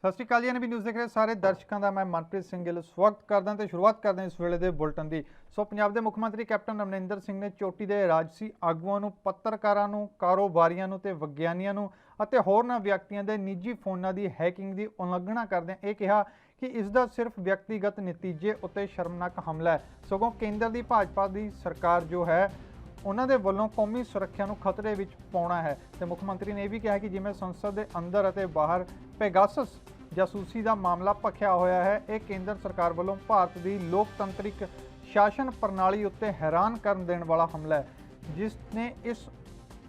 ਸਤਿ ਸ਼੍ਰੀ ਅਕਾਲ ਜੀ। ਐਨਬੀ ਨਿਊਜ਼ ਦੇਖ ਰਹੇ ਸਾਰੇ ਦਰਸ਼ਕਾਂ ਦਾ ਮੈਂ ਮਨਪ੍ਰੀਤ ਸਿੰਘ ਗਿੱਲ ਸਵਾਗਤ ਕਰਦਾ ਤੇ ਸ਼ੁਰੂਆਤ ਕਰਦੇ ਇਸ ਵੇਲੇ ਦੇ ਬੁਲਟਨ ਦੀ। ਪੰਜਾਬ ਦੇ ਮੁੱਖ ਮੰਤਰੀ ਕੈਪਟਨ ਅਮਰਿੰਦਰ ਸਿੰਘ ਨੇ ਚੋਟੀ ਦੇ ਰਾਜਸੀ ਆਗੂਆਂ ਨੂੰ, ਪੱਤਰਕਾਰਾਂ ਨੂੰ, ਕਾਰੋਬਾਰੀਆਂ ਨੂੰ ਤੇ ਵਿਗਿਆਨੀਆਂ ਨੂੰ ਅਤੇ ਹੋਰਨਾਂ ਵਿਅਕਤੀਆਂ ਦੇ ਨਿੱਜੀ ਫੋਨਾਂ ਦੀ ਹੈਕਿੰਗ ਦੀ ਉਲੰਘਣਾ ਕਰਦਿਆਂ ਇਹ ਕਿਹਾ ਕਿ ਇਸ ਦਾ ਸਿਰਫ ਵਿਅਕਤੀਗਤ ਨਤੀਜੇ ਉੱਤੇ ਸ਼ਰਮਨਾਕ ਹਮਲਾ ਹੈ, ਸਗੋਂ ਕੇਂਦਰ ਦੀ ਭਾਜਪਾ ਦੀ ਸਰਕਾਰ ਜੋ ਹੈ ਉਹਨਾਂ ਦੇ ਵੱਲੋਂ ਕੌਮੀ ਸੁਰੱਖਿਆ ਨੂੰ ਖਤਰੇ ਵਿੱਚ ਪਾਉਣਾ ਹੈ। ਤੇ ਮੁੱਖ ਮੰਤਰੀ ਨੇ ਇਹ ਵੀ ਕਿਹਾ ਕਿ ਜਿਵੇਂ ਸੰਸਦ ਦੇ ਅੰਦਰ ਅਤੇ ਬਾਹਰ ਪੈਗਾਸਸ ਜਾਸੂਸੀ ਦਾ ਮਾਮਲਾ ਭਖਿਆ ਹੋਇਆ ਹੈ, ਇਹ ਕੇਂਦਰ ਸਰਕਾਰ ਵੱਲੋਂ ਭਾਰਤ ਦੀ ਲੋਕਤੰਤਰਿਕ ਸ਼ਾਸਨ ਪ੍ਰਣਾਲੀ ਉੱਤੇ ਹੈਰਾਨ ਕਰਨ ਦੇਣ ਵਾਲਾ ਹਮਲਾ ਹੈ, ਜਿਸ ਨੇ ਇਸ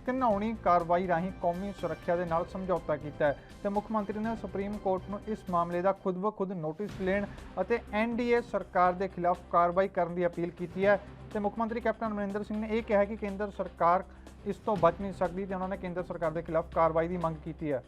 ਘਿਨਾਉਣੀ ਕਾਰਵਾਈ ਰਾਹੀਂ ਕੌਮੀ ਸੁਰੱਖਿਆ ਦੇ ਨਾਲ ਸਮਝੌਤਾ ਕੀਤਾ ਹੈ। ਤੇ ਮੁੱਖ ਮੰਤਰੀ ਨੇ ਸੁਪਰੀਮ ਕੋਰਟ ਨੂੰ ਇਸ ਮਾਮਲੇ ਦਾ ਖੁਦ ਬ ਖੁਦ ਨੋਟਿਸ ਲੈਣ ਅਤੇ NDA ਸਰਕਾਰ ਦੇ ਖਿਲਾਫ ਕਾਰਵਾਈ ਕਰਨ ਦੀ ਅਪੀਲ ਕੀਤੀ ਹੈ। ਤੇ ਮੁੱਖ ਮੰਤਰੀ ਕੈਪਟਨ ਅਮਰਿੰਦਰ ਸਿੰਘ ਨੇ ਇਹ ਕਿਹਾ ਕਿ ਕੇਂਦਰ ਸਰਕਾਰ ਇਸ ਤੋਂ ਬਚ ਨਹੀਂ ਸਕਦੀ ਤੇ ਉਹਨਾਂ ਨੇ ਕੇਂਦਰ ਸਰਕਾਰ ਦੇ ਖਿਲਾਫ ਕਾਰਵਾਈ ਦੀ ਮੰਗ ਕੀਤੀ ਹੈ।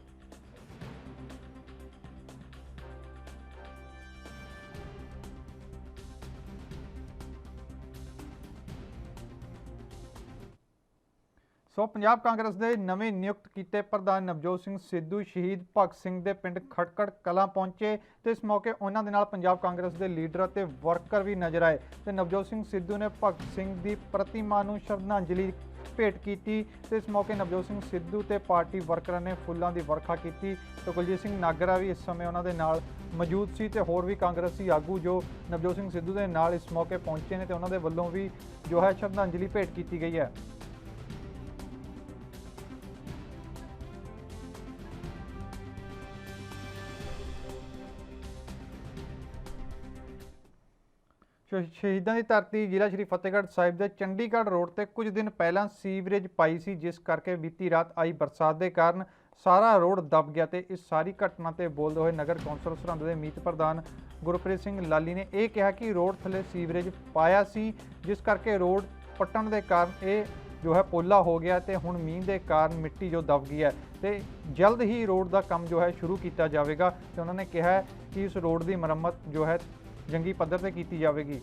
ਪੰਜਾਬ ਕਾਂਗਰਸ ਦੇ ਨਵੇਂ ਨਿਯੁਕਤ ਕੀਤੇ ਪ੍ਰਧਾਨ ਨਵਜੋਤ ਸਿੰਘ ਸਿੱਧੂ ਸ਼ਹੀਦ ਭਗਤ ਸਿੰਘ ਦੇ ਪਿੰਡ ਖਟਕੜ ਕਲਾਂ ਪਹੁੰਚੇ ਤੇ ਇਸ ਮੌਕੇ ਉਹਨਾਂ ਦੇ ਨਾਲ ਪੰਜਾਬ ਕਾਂਗਰਸ ਦੇ ਲੀਡਰ ਅਤੇ ਵਰਕਰ ਵੀ ਨਜ਼ਰ ਆਏ। ਤੇ ਨਵਜੋਤ ਸਿੰਘ ਸਿੱਧੂ ਨੇ ਭਗਤ ਸਿੰਘ ਦੀ ਪ੍ਰਤਿਮਾ ਨੂੰ ਸ਼ਰਧਾਂਜਲੀ ਭੇਟ ਕੀਤੀ ਤੇ ਇਸ ਮੌਕੇ ਨਵਜੋਤ ਸਿੰਘ ਸਿੱਧੂ ਤੇ ਪਾਰਟੀ ਵਰਕਰਾਂ ਨੇ ਫੁੱਲਾਂ ਦੀ ਵਰਖਾ ਕੀਤੀ ਤੇ ਕੁਲਜੀਤ ਸਿੰਘ ਨਾਗਰਾ ਵੀ ਇਸ ਸਮੇਂ ਉਹਨਾਂ ਦੇ ਨਾਲ ਮੌਜੂਦ ਸੀ ਤੇ ਹੋਰ ਵੀ ਕਾਂਗਰਸੀ ਆਗੂ ਜੋ ਨਵਜੋਤ ਸਿੰਘ ਸਿੱਧੂ ਦੇ ਨਾਲ ਇਸ ਮੌਕੇ ਪਹੁੰਚੇ ਨੇ ਤੇ ਉਹਨਾਂ ਦੇ ਵੱਲੋਂ ਵੀ ਜੋ ਹੈ ਸ਼ਰਧਾਂਜਲੀ ਭੇਟ ਕੀਤੀ ਗਈ ਹੈ। ਸ਼ਹੀਦਾਂ ਦੀ ਧਰਤੀ ਜ਼ਿਲ੍ਹਾ ਸ਼੍ਰੀ ਫਤਿਹਗੜ੍ਹ ਸਾਹਿਬ ਦੇ ਚੰਡੀਗੜ੍ਹ ਰੋਡ ਤੇ ਕੁਝ ਦਿਨ ਪਹਿਲਾਂ ਸੀਵਰੇਜ ਪਾਈ ਸੀ, ਜਿਸ ਕਰਕੇ ਬੀਤੀ ਰਾਤ ਆਈ ਬਰਸਾਤ ਦੇ ਕਾਰਨ ਸਾਰਾ ਰੋਡ ਦਬ ਗਿਆ ਤੇ ਇਸ ਸਾਰੀ ਘਟਨਾ ਤੇ ਬੋਲਦੇ ਹੋਏ ਨਗਰ ਕੌਂਸਲ ਸਰਹੰਦ ਦੇ ਮੀਤ ਪ੍ਰਧਾਨ ਗੁਰਪ੍ਰੀਤ ਸਿੰਘ ਲਾਲੀ ਨੇ ਇਹ ਕਿਹਾ ਕਿ ਰੋਡ ਥੱਲੇ ਸੀਵਰੇਜ ਪਾਇਆ ਸੀ, ਜਿਸ ਕਰਕੇ ਰੋਡ ਪੱਟਣ ਦੇ ਕਾਰਨ ਇਹ ਜੋ ਹੈ ਪੋਲਾ ਹੋ ਗਿਆ ਤੇ ਹੁਣ ਮੀਂਹ ਦੇ ਕਾਰਨ ਮਿੱਟੀ ਜੋ ਦਬ ਗਈ ਹੈ ਤੇ ਜਲਦ ਹੀ ਰੋਡ ਦਾ ਕੰਮ ਜੋ ਹੈ ਸ਼ੁਰੂ ਕੀਤਾ ਜਾਵੇਗਾ ਤੇ ਉਹਨਾਂ ਨੇ ਕਿਹਾ ਕਿ ਇਸ ਰੋਡ ਦੀ ਮੁਰੰਮਤ ਜੋ ਹੈ ਜੰਗੀ ਪੱਧਰ ਤੇ ਕੀਤੀ ਜਾਵੇਗੀ।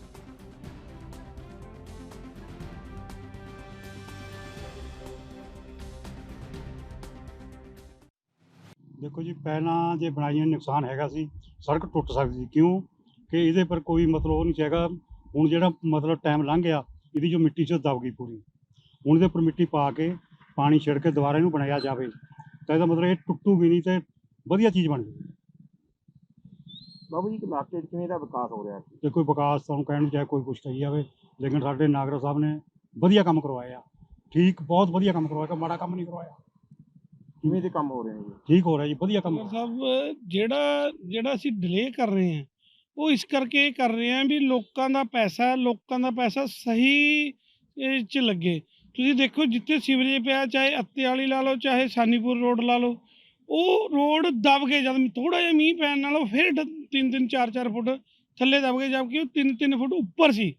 देखो जी, पहला जो बनाई नुकसान हैगा सी, सड़क टुट सकती थी, क्यों कि ये पर कोई मतलब वो नहीं चाहेगा। हूँ जो मतलब टाइम लंघ गया, ये जो मिट्टी से दब गई पूरी, हूँ ये पर मिट्टी पा के पानी छिड़ के दोबारा इनू बनाया जाए तो यदा मतलब ये टुटूगी नहीं तो वधिया चीज़ बन जाएगी। बाबू जी इलाके किवें दा विकास हो रहा है? देखो विकास तुहानूं कहण चाहे कोई कुछ कही जाए, लेकिन साडे नागरा साहब ने वधिया काम करवाया, ठीक बहुत वधिया काम करवाया, माड़ा काम नहीं करवाया। किवें दे काम हो रहे हैं जी? ठीक हो रहा है जी, वधिया काम। ਸਾਹਿਬ ਜਿਹੜਾ ਅਸੀਂ ਡਿਲੇ ਕਰ ਰਹੇ ਹਾਂ ਉਹ ਇਸ ਕਰਕੇ ਕਰ ਰਹੇ ਹਾਂ ਵੀ ਲੋਕਾਂ ਦਾ ਪੈਸਾ ਸਹੀ ਚ ਲੱਗੇ। ਤੁਸੀਂ ਦੇਖੋ ਜਿੱਥੇ ਸੀਵਰੇਜ ਪਿਆ, ਚਾਹੇ ਅੱਤੇ ਵਾਲੀ ਲਾ ਲਓ ਚਾਹੇ ਸਾਨੀਪੁਰ ਰੋਡ ਲਾ ਲਓ, ਉਹ ਰੋਡ ਦਬ ਗਏ। ਜਦ ਥੋੜਾ ਜਿਹਾ ਮੀਂਹ ਪੈਣ ਨਾਲ ਉਹ ਫਿਰ 3-3 4-4 ਫੁੱਟ ਥੱਲੇ ਦਬ ਗਏ, ਜਦਕਿ ਉਹ 3-3 ਫੁੱਟ ਉੱਪਰ ਸੀ।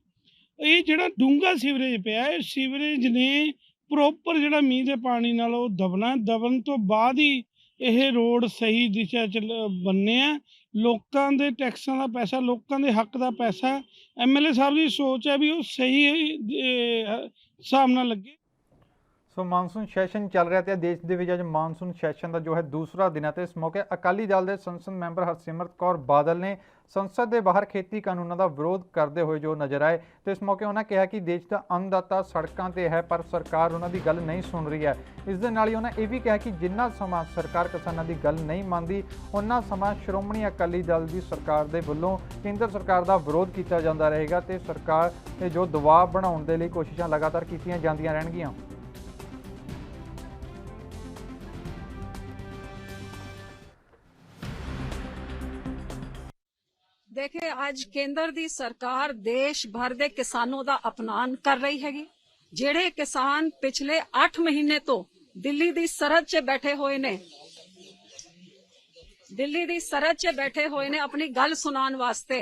ਇਹ ਜਿਹੜਾ ਡੂੰਘਾ ਸੀਵਰੇਜ ਪਿਆ, ਇਹ ਸੀਵਰੇਜ ਨੇ ਪ੍ਰੋਪਰ ਜਿਹੜਾ ਮੀਂਹ ਦੇ ਪਾਣੀ ਨਾਲ ਉਹ ਦਬਣ ਤੋਂ ਬਾਅਦ ਹੀ ਇਹ ਰੋਡ ਸਹੀ ਦਿਸ਼ਾ 'ਚ ਬਣਨੇ ਆ। ਲੋਕਾਂ ਦੇ ਟੈਕਸਾਂ ਦਾ ਪੈਸਾ, ਲੋਕਾਂ ਦੇ ਹੱਕ ਦਾ ਪੈਸਾ, MLA ਸਾਹਿਬ ਦੀ ਸੋਚ ਹੈ ਵੀ ਉਹ ਸਹੀ ਹਿਸਾਬ ਨਾਲ ਲੱਗੇ। ਸੋ ਮਾਨਸੂਨ ਸੈਸ਼ਨ ਚੱਲ ਰਿਹਾ ਤੇ ਦੇਸ਼ ਦੇ ਵਿੱਚ ਅੱਜ ਮਾਨਸੂਨ ਸੈਸ਼ਨ ਦਾ ਜੋ ਹੈ ਦੂਸਰਾ ਦਿਨ ਹੈ ਤੇ ਇਸ ਮੌਕੇ ਅਕਾਲੀ ਦਲ ਦੇ ਸੰਸਦ ਮੈਂਬਰ ਹਰਸਿਮਰਤ ਕੌਰ ਬਾਦਲ ਨੇ ਸੰਸਦ ਦੇ ਬਾਹਰ ਖੇਤੀ ਕਾਨੂੰਨਾਂ ਦਾ ਵਿਰੋਧ ਕਰਦੇ ਹੋਏ ਜੋ ਨਜ਼ਰ ਆਏ ਤੇ ਇਸ ਮੌਕੇ ਉਹਨਾਂ ਕਿਹਾ ਕਿ ਦੇਸ਼ ਦਾ ਅੰਨਦਾਤਾ ਸੜਕਾਂ ਤੇ ਹੈ ਪਰ ਸਰਕਾਰ ਉਹਨਾਂ ਦੀ ਗੱਲ ਨਹੀਂ ਸੁਣ ਰਹੀ ਹੈ। ਇਸ ਦੇ ਨਾਲ ਹੀ ਉਹਨਾਂ ਇਹ ਵੀ ਕਿਹਾ ਕਿ ਜਿੰਨਾ ਸਮਾਂ ਸਰਕਾਰ ਕਿਸਾਨਾਂ ਦੀ ਗੱਲ ਨਹੀਂ ਮੰਨਦੀ, ਉਹਨਾਂ ਸਮਾਂ ਸ਼੍ਰੋਮਣੀ ਅਕਾਲੀ ਦਲ ਦੀ ਸਰਕਾਰ ਦੇ ਵੱਲੋਂ ਕੇਂਦਰ ਸਰਕਾਰ ਦਾ ਵਿਰੋਧ ਕੀਤਾ ਜਾਂਦਾ ਰਹੇਗਾ ਤੇ ਸਰਕਾਰ ਤੇ ਜੋ ਦਬਾਅ ਬਣਾਉਣ ਦੇ ਲਈ ਕੋਸ਼ਿਸ਼ਾਂ ਲਗਾਤਾਰ ਕੀਤੀਆਂ ਜਾਂਦੀਆਂ ਰਹਿਣਗੀਆਂ। देखिए आज केंद्र दी सरकार देश भर दे किसानों दा अपमान कर रही हैगी। जेड़े किसान पिछले 8 महीने तो दिल्ली दी सरहद च बैठे हुए ने, अपनी गल सुनान वास्ते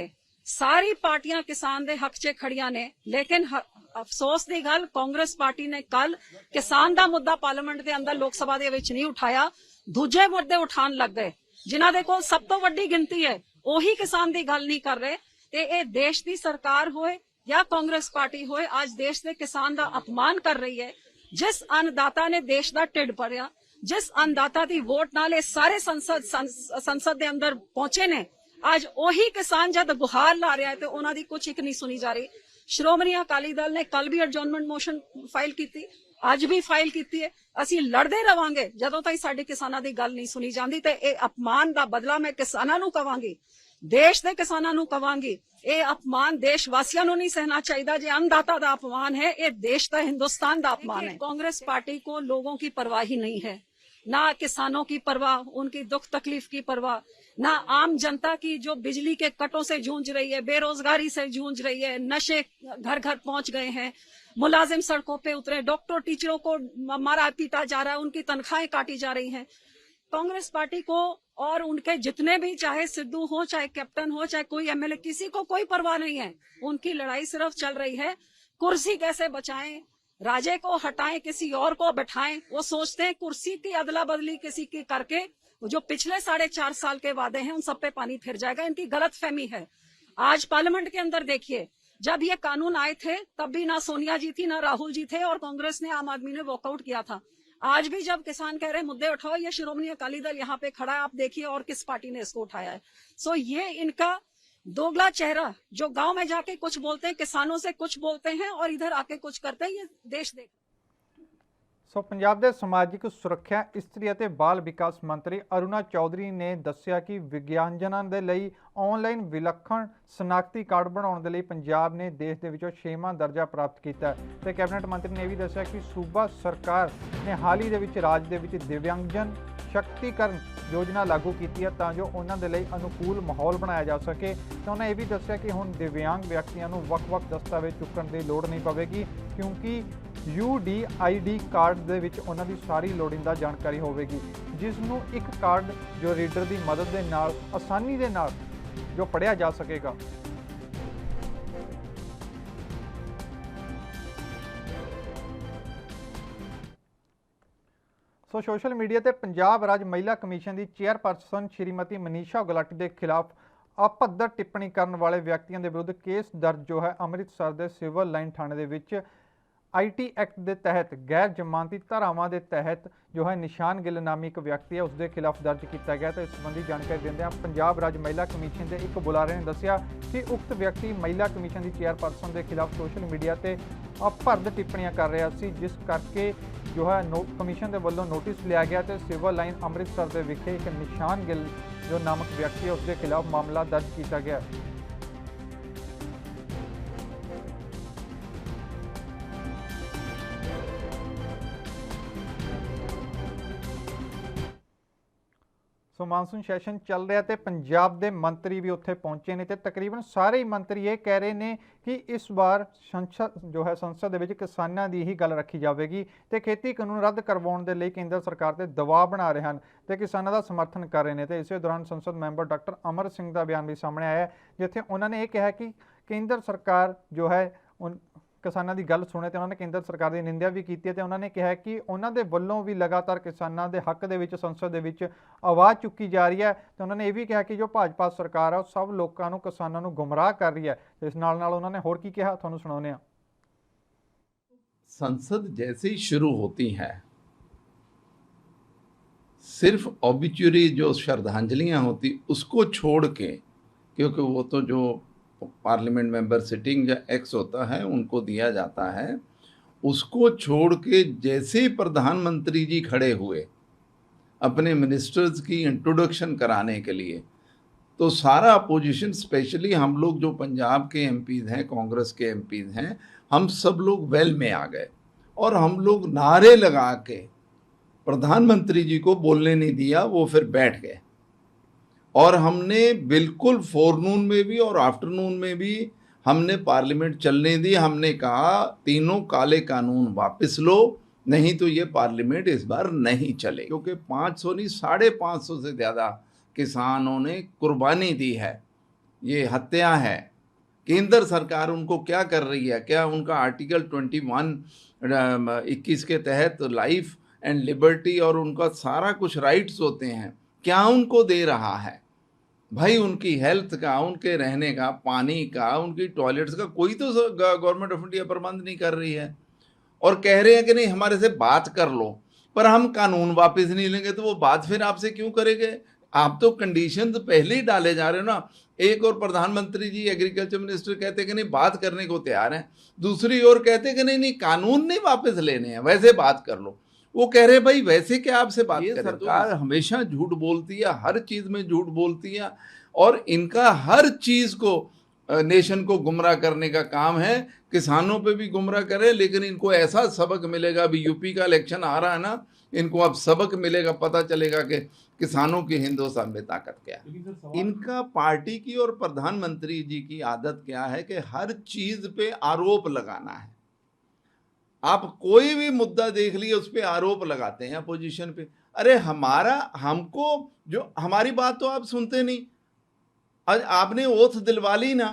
सारी पार्टियां किसान दे हक च खड़ियां ने, लेकिन अफसोस दी गल कांग्रेस पार्टी ने कल किसान दा मुद्दा पार्लीमेंट दे अंदर लोक सभा दे विच नहीं उठाया, दूजे मुद्दे उठान लग गए जिन्हां दे कोल सब तो वड्डी गिनती है, ਉਹੀ किसान की गल नहीं कर रहे। ते ये देश की सरकार होए या कांग्रेस पार्टी होए, आज देश के किसान का अपमान कर रही है। जिस अन्नदाता ने देश का ढिड भरिया, जिस अन्नदाता दी वोट नाल ये सारे संसद दे अंदर पहुंचे ने, आज ਉਹੀ किसान जद गुहार ला रहा है तो उन्हां दी कुछ एक नहीं सुनी जा रही। श्रोमणी अकाली दल ने कल भी एडजॉर्नमेंट मोशन फाइल की, ਅੱਜ ਵੀ ਫਾਈਲ ਕੀਤੀ ਹੈ। ਅਸੀਂ ਲੜਦੇ ਰਵਾਂਗੇ ਜਦੋਂ ਤਾਈਂ ਸਾਡੇ ਕਿਸਾਨਾਂ ਦੀ ਗੱਲ ਨਹੀਂ ਸੁਣੀ ਜਾਂਦੀ। ਤੇ ਇਹ ਅਪਮਾਨ ਦਾ ਬਦਲਾ ਮੈਂ ਕਿਸਾਨਾਂ ਨੂੰ ਕਵਾਂਗੀ, ਦੇਸ਼ ਦੇ ਕਿਸਾਨਾਂ ਨੂੰ ਕਵਾਂਗੀ। ਇਹ ਅਪਮਾਨ ਦੇਸ਼ ਵਾਸੀਆਂ ਨੂੰ नहीं सहना चाहिए। जे अन्नदाता का अपमान है, ये देश का हिंदुस्तान का अपमान है। कांग्रेस पार्टी को लोगों की परवाह ही नहीं है, ना किसानों की परवाह, उनकी दुख तकलीफ की परवाह, ना आम जनता की जो बिजली के कटों से जूझ रही है, बेरोजगारी से जूझ रही है, नशे घर घर पहुंच गए हैं, मुलाजिम सड़कों पे उतरे, डॉक्टर टीचरों को मारा पीटा जा रहा है, उनकी तनख्वाहें काटी जा रही हैं। कांग्रेस पार्टी को और उनके जितने भी, चाहे सिद्धू हो, चाहे कैप्टन हो, चाहे कोई एमएलए, किसी को कोई परवाह नहीं है। उनकी लड़ाई सिर्फ चल रही है कुर्सी कैसे बचाएं, राजे को हटाएं, किसी और को बैठाएं। वो सोचते हैं कुर्सी की अदला बदली किसी की करके जो पिछले 4.5 साल के वादे हैं उन सब पे पानी फिर जाएगा। इनकी गलत फहमी है। आज पार्लियामेंट के अंदर देखिए, जब ये कानून आए थे तब भी ना सोनिया जी थी, ना राहुल जी थे, और कांग्रेस ने, आम आदमी ने वॉकआउट किया था। आज भी जब किसान कह रहे हैं मुद्दे उठाओ, ये श्रोमणी अकाली दल यहाँ पे खड़ा है, आप देखिए और किस पार्टी ने इसको उठाया है। सो ये इनका दोगला चेहरा, जो गांव में जाके कुछ बोलते हैं, किसानों से कुछ बोलते हैं और इधर आके कुछ करते हैं, ये देश देख। ਸੋ ਪੰਜਾਬ ਦੇ ਸਮਾਜਿਕ ਸੁਰੱਖਿਆ, ਇਸਤਰੀ ਅਤੇ ਬਾਲ ਵਿਕਾਸ ਮੰਤਰੀ ਅਰੁਣਾ ਚੌਧਰੀ ਨੇ ਦੱਸਿਆ ਕਿ ਵਿਗਿਆਨਜਨਾਂ ਦੇ ਲਈ ਆਨਲਾਈਨ ਵਿਲੱਖਣ ਸ਼ਨਾਖਤੀ ਕਾਰਡ ਬਣਾਉਣ ਦੇ ਲਈ ਪੰਜਾਬ ਨੇ ਦੇਸ਼ ਦੇ ਵਿੱਚੋਂ 6ਵਾਂ ਦਰਜਾ ਪ੍ਰਾਪਤ ਕੀਤਾ ਤੇ ਕੈਬਨਿਟ ਮੰਤਰੀ ਨੇ ਇਹ ਵੀ ਦੱਸਿਆ ਕਿ ਸੂਬਾ ਸਰਕਾਰ ਨੇ ਹਾਲ ਹੀ ਦੇ ਵਿੱਚ ਰਾਜ ਦੇ ਵਿੱਚ ਦਿਵਿਆਂਗਜਨ ਸ਼ਕਤੀਕਰਨ योजना लागू की है ताकि उन्होंने लिए अनुकूल माहौल बनाया जा सके। तो उन्होंने ये भी दसिया कि हुण दिव्यांग व्यक्तियों को वक्-वक् दस्तावेज चुकण की लोड़ नहीं पवेगी, क्योंकि UDID कार्ड दे विच उन्हां दी सारी लोड़ींदा जानकारी होवेगी, जिसनों एक कार्ड जो रीडर की मदद के नाल आसानी के नाल जो पढ़िया जा सकेगा। सो सोशल मीडिया ते पंजाब राज महिला कमीशन की चेयरपर्सन श्रीमती मनीषा गुलाटी के खिलाफ अपद्दर टिप्पणी करने वाले व्यक्तियों के विरुद्ध केस दर्ज जो है अमृतसर के सिविल लाइन थाने के IT एक्ट के तहत गैर जमानती धारावां के तहत जो है निशान गिल नामी एक व्यक्ति है उसके खिलाफ दर्ज किया गया। तो इस संबंधी जानकारी देंदे पंजाब राज महिला कमीशन के एक बुलारे ने दसिया कि उक्त व्यक्ति महिला कमीशन की चेयरपर्सन के खिलाफ सोशल मीडिया पर अपहर्द टिप्पणियां कर रहा सी, जिस करके जो है कमीशन के वलों नोटिस लिया गया तो सिविल लाइन अमृतसर के विखे एक निशान गिल जो नामक व्यक्ति है उसके खिलाफ मामला दर्ज किया गया। सो मानसून सैशन चल रहा तो पंजाब के मंत्री भी उत्थे पहुंचे ने, तकरीबन सारे ही मंत्री ये कह रहे हैं कि इस बार संसद के किसानों की ही गल रखी जाएगी तो खेती कानून रद्द करवाने के लिए केंद्र सरकार पर दबाव बना रहे हैं तो किसानों का समर्थन कर रहे हैं। तो इस दौरान संसद मैंबर डॉक्टर अमर सिंह का बयान भी सामने आया जिथे उन्होंने ये कहा कि केंद्र सरकार जो है उन किसानों की गल सुने तो उन्होंने केंद्र सरकार की निंदा भी की है। तो उन्होंने कहा कि उन्होंने वलों भी लगातार किसानों के हक के संसद के आवाज़ चुकी जा रही है। तो उन्होंने ये भी कहा कि जो भाजपा सरकार है सब लोगों को किसानों को गुमराह कर रही है। तो इस नाल उन्होंने होर की कहा, तुहानूं सुणाउने आ। संसद जैसे ही शुरू होती है सिर्फ ऑबिचुरी जो श्रद्धांजलियां होती उसको छोड़ के, क्योंकि वो तो जो पार्लियामेंट मेंबर सिटिंग या एक्स होता है उनको दिया जाता है, उसको छोड़ के जैसे प्रधानमंत्री जी खड़े हुए अपने मिनिस्टर्स की इंट्रोडक्शन कराने के लिए, तो सारा अपोजिशन, स्पेशली हम लोग जो पंजाब के एमपीज़ हैं, कांग्रेस के एमपीज़ हैं, हम सब लोग वेल में आ गए और हम लोग नारे लगा के प्रधानमंत्री जी को बोलने नहीं दिया, वो फिर बैठ गए। और हमने बिल्कुल फोरनून में भी और आफ्टरनून में भी हमने पार्लियामेंट चलने दी। हमने कहा तीनों काले कानून वापस लो, नहीं तो ये पार्लियामेंट इस बार नहीं चले, क्योंकि 500 नहीं 550 से ज़्यादा किसानों ने कुर्बानी दी है। ये हत्या है। केंद्र सरकार उनको क्या कर रही है? क्या उनका आर्टिकल 21 के तहत लाइफ एंड लिबर्टी और उनका सारा कुछ राइट्स होते हैं, क्या उनको दे रहा है? भाई उनकी हेल्थ का, उनके रहने का, पानी का, उनकी टॉयलेट्स का कोई तो गवर्नमेंट ऑफ इंडिया प्रबंध नहीं कर रही है। और कह रहे हैं कि नहीं हमारे से बात कर लो। पर हम कानून वापस नहीं लेंगे तो वो बात फिर आपसे क्यों करेंगे? आप तो कंडीशंस पहले ही डाले जा रहे हो ना। एक और प्रधानमंत्री जी एग्रीकल्चर मिनिस्टर कहते कि नहीं बात करने को तैयार हैं, दूसरी ओर कहते कि नहीं नहीं कानून नहीं वापस लेने हैं, वैसे बात कर लो। वो कह रहे भाई वैसे क्या आपसे बात करें? सरकार हमेशा झूठ बोलती है, हर चीज में झूठ बोलती है, और इनका हर चीज को नेशन को गुमराह करने का काम है। किसानों पे भी गुमराह करे, लेकिन इनको ऐसा सबक मिलेगा, अभी यूपी का इलेक्शन आ रहा है ना, इनको अब सबक मिलेगा, पता चलेगा कि किसानों की हिंदुस्तान में ताकत क्या है। इनका पार्टी की और प्रधानमंत्री जी की आदत क्या है कि हर चीज पे आरोप लगाना है। आप कोई भी मुद्दा देख लिए उस पर आरोप लगाते हैं अपोजिशन पे। अरे हमको जो हमारी बात तो आप सुनते नहीं। आज आपने ओथ दिलवा ली ना,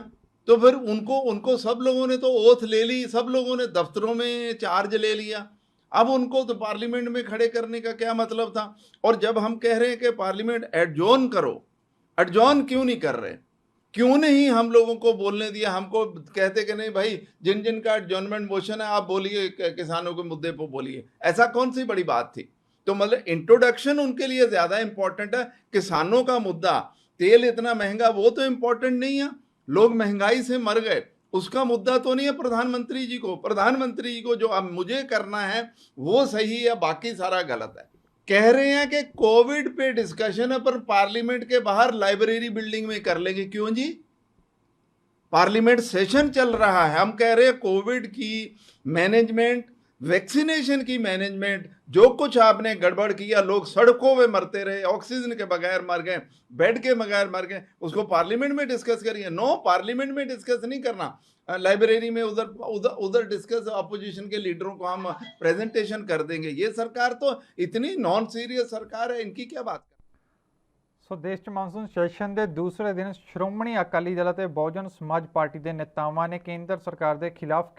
तो फिर उनको सब लोगों ने तो ओथ ले ली, सब लोगों ने दफ्तरों में चार्ज ले लिया। अब उनको तो पार्लियामेंट में खड़े करने का क्या मतलब था? और जब हम कह रहे हैं कि पार्लियामेंट एडजॉर्न करो, एडजॉर्न क्यों नहीं कर रहे? क्यों नहीं हम लोगों को बोलने दिया? हमको कहते कि नहीं भाई, जिन जिन का एडजॉर्नमेंट मोशन है आप बोलिए, किसानों के मुद्दे पर बोलिए। ऐसा कौन सी बड़ी बात थी? तो मतलब इंट्रोडक्शन उनके लिए ज्यादा इंपॉर्टेंट है। किसानों का मुद्दा, तेल इतना महंगा, वो तो इंपॉर्टेंट नहीं है। लोग महंगाई से मर गए, उसका मुद्दा तो नहीं है प्रधानमंत्री जी को। प्रधानमंत्री जी को जो अब मुझे करना है वो सही है, बाकी सारा गलत है। कह रहे हैं कि कोविड पे डिस्कशन है, पर पार्लियामेंट के बाहर लाइब्रेरी बिल्डिंग में कर लेंगे। क्यों जी? पार्लियामेंट सेशन चल रहा है। हम कह रहे हैं कोविड की मैनेजमेंट, वैक्सीनेशन की मैनेजमेंट, जो कुछ आपने गड़बड़ किया, लोग सड़कों पे मरते रहे, ऑक्सीजन के बगैर मर गए, बेड के बगैर मर गए, उसको पार्लियामेंट में डिस्कस करिए। नो, पार्लियामेंट में डिस्कस नहीं करना, लाइब्रेरी में उधर उधर उधर डिस्कस। अपोजिशन के लीडरों को हम प्रेजेंटेशन कर देंगे। ये सरकार तो इतनी नॉन सीरियस सरकार है, इनकी क्या बात। ਸੋ ਦੇਸ਼ 'ਚ ਮਾਨਸੂਨ ਸੈਸ਼ਨ ਦੇ ਦੂਸਰੇ ਦਿਨ ਸ਼੍ਰੋਮਣੀ ਅਕਾਲੀ ਦਲ ਅਤੇ ਬਹੁਜਨ ਸਮਾਜ ਪਾਰਟੀ ਦੇ ਨੇਤਾਵਾਂ ਨੇ ਕੇਂਦਰ ਸਰਕਾਰ ਦੇ ਖਿਲਾਫ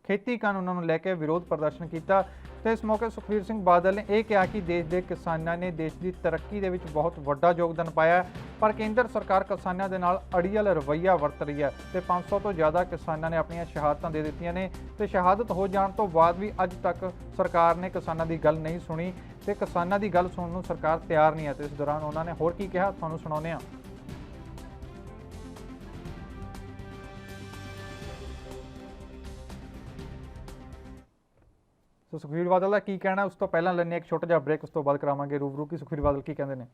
ਖੇਤੀ ਕਾਨੂੰਨਾਂ ਨੂੰ ਲੈ ਕੇ ਵਿਰੋਧ ਪ੍ਰਦਰਸ਼ਨ ਕੀਤਾ ਤੇ ਇਸ ਮੌਕੇ ਸੁਖਬੀਰ ਸਿੰਘ ਬਾਦਲ ਨੇ ਇਹ ਕਿਹਾ ਕਿ ਦੇਸ਼ ਦੇ ਕਿਸਾਨਾਂ ਨੇ ਦੇਸ਼ ਦੀ ਤਰੱਕੀ ਦੇ ਵਿੱਚ ਬਹੁਤ ਵੱਡਾ ਯੋਗਦਾਨ ਪਾਇਆ, ਪਰ ਕੇਂਦਰ ਸਰਕਾਰ ਕਿਸਾਨਾਂ ਦੇ ਨਾਲ ਅੜੀਅਲ ਰਵੱਈਆ ਵਰਤ ਰਹੀ ਹੈ ਤੇ 500 ਤੋਂ ਜ਼ਿਆਦਾ ਕਿਸਾਨਾਂ ਨੇ ਆਪਣੀਆਂ ਸ਼ਹਾਦਤਾਂ ਦੇ ਦਿੱਤੀਆਂ ਨੇ ਤੇ ਸ਼ਹਾਦਤ ਹੋ ਜਾਣ ਤੋਂ ਬਾਅਦ ਵੀ ਅੱਜ ਤੱਕ ਸਰਕਾਰ ਨੇ ਕਿਸਾਨਾਂ ਦੀ ਗੱਲ ਨਹੀਂ ਸੁਣੀ ਤੇ ਕਿਸਾਨਾਂ ਦੀ ਗੱਲ ਸੁਣਨ ਨੂੰ ਸਰਕਾਰ ਤਿਆਰ ਨਹੀਂ ਹੈ। ਤੇ ਇਸ ਦੌਰਾਨ ਉਹਨਾਂ ਨੇ ਹੋਰ ਕੀ ਕਿਹਾ, ਤੁਹਾਨੂੰ ਸੁਣਾਉਂਦੇ ਹਾਂ। ਸੋ ਸੁਖਬੀਰ ਬਾਦਲ ਦਾ ਕੀ ਕਹਿਣਾ, ਉਸ ਤੋਂ ਪਹਿਲਾਂ ਲੈਂਦੇ ਇੱਕ ਛੋਟਾ ਜਿਹਾ ਬ੍ਰੇਕ, ਉਸ ਤੋਂ ਬਾਅਦ ਕਰਾਵਾਂਗੇ ਰੂਬਰੂ ਕੀ ਸੁਖਬੀਰ ਬਾਦਲ ਕੀ ਕਹਿੰਦੇ ਨੇ।